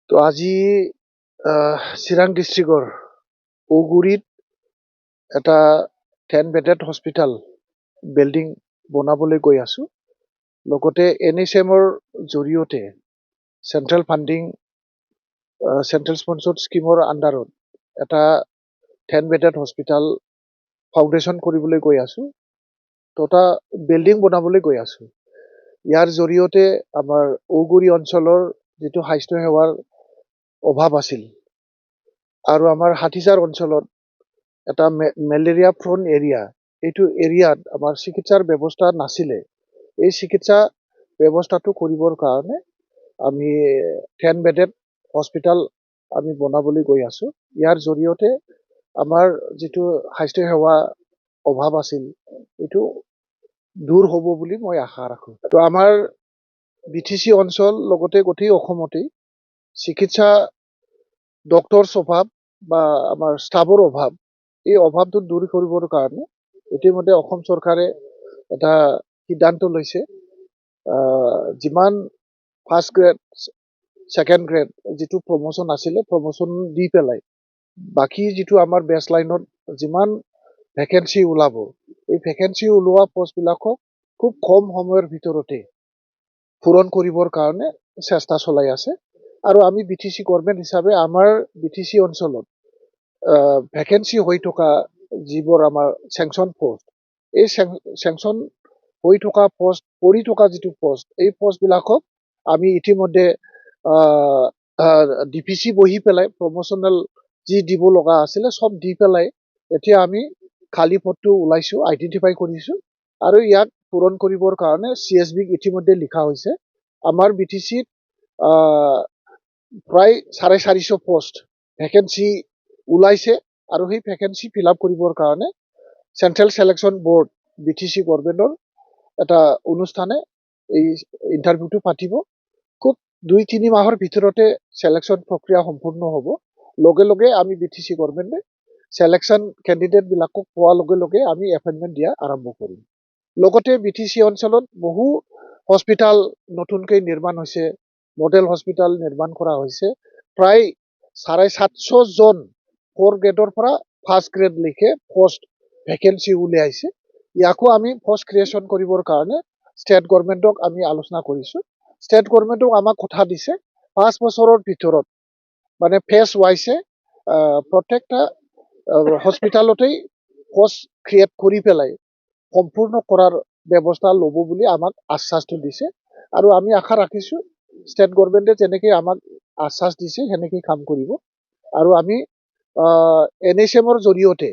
তো আজি চিৰাং ডিষ্ট্ৰিক্টৰ ঔগুৰিত এটা 10 বেডেড হস্পিটেল বিল্ডিং বনাবলৈ গৈ আছো। লগতে NHM-ৰ জৰিয়তে চেন্ট্ৰেল ফাণ্ডিং চেন্ট্ৰেল স্পন্সৰ্ড স্কিমৰ আণ্ডাৰত এটা 10 বেডেড হস্পিটেল ফাউণ্ডেশ্যন কৰিবলৈ গৈ আছো। তো এটা বিল্ডিং বনাবলৈ গৈ আছো। ইয়াৰ জৰিয়তে আমাৰ ঔগুৰি অঞ্চলৰ যিটো স্বাস্থ্য সেৱাৰ অভাৱ আছিল আৰু আমাৰ হাতীজাৰ অঞ্চলত এটা মেলেৰিয়া ফ্ৰন এৰিয়া, এইটো এৰিয়াত আমাৰ চিকিৎসাৰ ব্যৱস্থা নাছিলে। এই চিকিৎসা ব্যৱস্থাটো কৰিবৰ কাৰণে আমি 10 বেডেড হস্পিটেল আমি বনাবলৈ গৈ আছো। ইয়াৰ জৰিয়তে আমাৰ যিটো স্বাস্থ্য সেৱা অভাৱ আছিল এইটো দূৰ হ'ব বুলি মই আশা ৰাখোঁ। তো আমাৰ BTC অঞ্চল লগতে গোটেই অসমতেই চিকিৎসা ডক্টৰছ অভাৱ বা আমাৰ ষ্টাফৰ অভাৱ, এই অভাৱটো দূৰ কৰিবৰ কাৰণে ইতিমধ্যে অসম চৰকাৰে এটা সিদ্ধান্ত লৈছে। যিমান ফাৰ্ষ্ট গ্ৰেড ছেকেণ্ড গ্ৰেড যিটো প্ৰমোশ্যন আছিলে, প্ৰমোশ্যন দি পেলাই বাকী যিটো আমাৰ বেচ লাইনত যিমান ভেকেঞ্চি ওলাব, এই ভেকেঞ্চি ওলোৱা পষ্টবিলাকক খুব কম সময়ৰ ভিতৰতে পূৰণ কৰিবৰ কাৰণে চেষ্টা চলাই আছে। আৰু আমি BTC গভৰ্ণমেণ্ট হিচাপে আমাৰ BTC অঞ্চলত ভেকেঞ্চি হৈ থকা যিবোৰ আমাৰ চেংচন পষ্ট, এই চেংচন হৈ থকা পষ্ট, পৰি থকা যিটো পষ্ট, এই পষ্টবিলাকক আমি ইতিমধ্যে DPC বহি পেলাই প্ৰমোচনেল যি দিব লগা আছিলে চব দি পেলাই এতিয়া আমি খালী পদটো ওলাইছোঁ, আইডেণ্টিফাই কৰিছোঁ আৰু ইয়াক পূৰণ কৰিবৰ কাৰণে CSBক ইতিমধ্যে লিখা হৈছে। আমাৰ BTCত প্ৰায় 450 পোষ্ট ভেকেঞ্চি ওলাইছে আৰু সেই ভেকেঞ্চি ফিল আপ কৰিবৰ কাৰণে চেন্ট্ৰেল সিলেকশ্যন বোৰ্ড BTC গভৰ্ণমেণ্টৰ এটা অনুষ্ঠানে এই ইণ্টাৰভিউটো পাতিব। খুব 2-3 মাহৰ ভিতৰতে সিলেকশ্যন প্ৰক্ৰিয়া সম্পূৰ্ণ হ'ব। লগে লগে আমি BTC গভৰ্ণমেণ্টে সিলেকশ্যন কেণ্ডিডেটবিলাকক পোৱাৰ লগে লগে আমি এপইণ্টমেণ্ট দিয়া আৰম্ভ কৰিম। লগতে BTC অঞ্চলত বহু হস্পিটেল নতুনকৈ নিৰ্মাণ হৈছে, মডেল হস্পিটেল নিৰ্মাণ কৰা হৈছে। প্ৰায় 750 জন 4 গ্ৰেডৰ পৰা ফাৰ্ষ্ট গ্ৰেডলৈকে পোষ্ট ভেকেঞ্চি উলিয়াইছে। ইয়াকো আমি পোষ্ট ক্ৰিয়েশ্যন কৰিবৰ কাৰণে ষ্টেট গভৰ্ণমেণ্টক আমি আলোচনা কৰিছোঁ। ষ্টেট গভৰ্ণমেণ্টক আমাক কথা দিছে 5 বছৰৰ ভিতৰত, মানে ফেজ ৱাইছে প্ৰত্যেকটা হস্পিটেলতেই পোষ্ট ক্ৰিয়েট কৰি পেলাই সম্পূৰ্ণ কৰাৰ ব্যৱস্থা ল'ব বুলি আমাক আশ্বাসটো দিছে। আৰু আমি আশা ৰাখিছোঁ ষ্টেট গভৰ্ণমেণ্টে যেনেকৈ আমাক আশ্বাস দিছে সেনেকৈ কাম কৰিব। আৰু আমি NHM-ৰ জৰিয়তে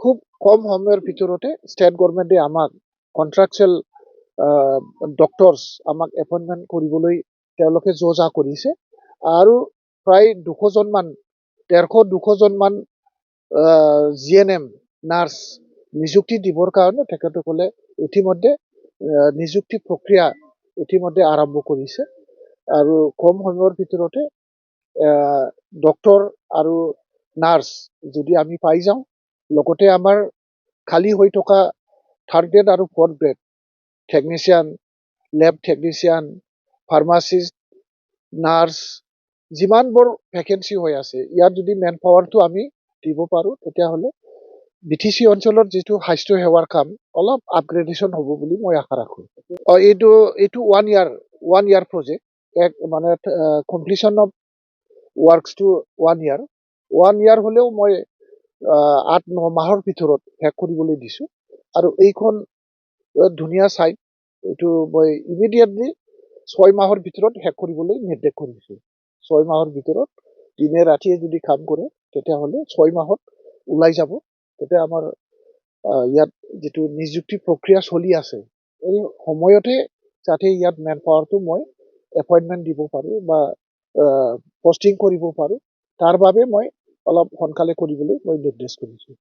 খুব কম সময়ৰ ভিতৰতে ষ্টেট গভৰ্ণমেণ্টে আমাক কণ্ট্ৰাকচুৱেল ডক্টৰছ আমাক এপইণ্টমেণ্ট কৰিবলৈ তেওঁলোকে যোজা কৰিছে। আৰু প্ৰায় 150-200 জনমান GNM নাৰ্ছ নিযুক্তি দিবৰ কাৰণে তেখেতসকলে ইতিমধ্যে নিযুক্তি প্ৰক্ৰিয়া ইতিমধ্যে আৰম্ভ কৰিছে। আৰু কম সময়ৰ ভিতৰতে ডক্টৰ আৰু নাৰ্ছ যদি আমি পাই যাওঁ, লগতে আমাৰ খালী হৈ থকা 3rd গ্ৰেড আৰু 4th grade technician, lab technician, pharmacist, nurse যিমানবোৰ ভেকেঞ্চি হৈ আছে, ইয়াত যদি মেন পাৱাৰটো আমি দিব পাৰোঁ তেতিয়াহ'লে BTC অঞ্চলত যিটো স্বাস্থ্য সেৱাৰ কাম অলপ আপগ্ৰেডেশ্যন হ'ব বুলি মই আশা ৰাখোঁ। এইটো 1 ইয়াৰ প্ৰজেক্ট, মানে কমপ্লিশ্যন অফ ৱৰ্কছটো 1 ইয়াৰ। 1 ইয়াৰ হ'লেও মই 8-9 মাহৰ ভিতৰত শেষ কৰিবলৈ দিছোঁ। আৰু এইখন ধুনীয়া ছাইট, এইটো মই ইমিডিয়েটলি 6 মাহৰ ভিতৰত শেষ কৰিবলৈ নিৰ্দেশ কৰিছোঁ। 6 মাহৰ ভিতৰত দিনে ৰাতিয়ে যদি কাম কৰে তেতিয়াহ'লে 6 মাহত ওলাই যাব। তেতিয়া আমাৰ ইয়াত যিটো নিযুক্তি প্ৰক্ৰিয়া চলি আছে, এই সময়তে যাতে ইয়াত মেন পাৱাৰটো মই এপইণ্টমেণ্ট দিব পাৰোঁ বা পষ্টিং কৰিব পাৰোঁ, তাৰ বাবে মই অলপ সোনকালে কৰিবলৈ মই নিৰ্দেশ কৰিছোঁ।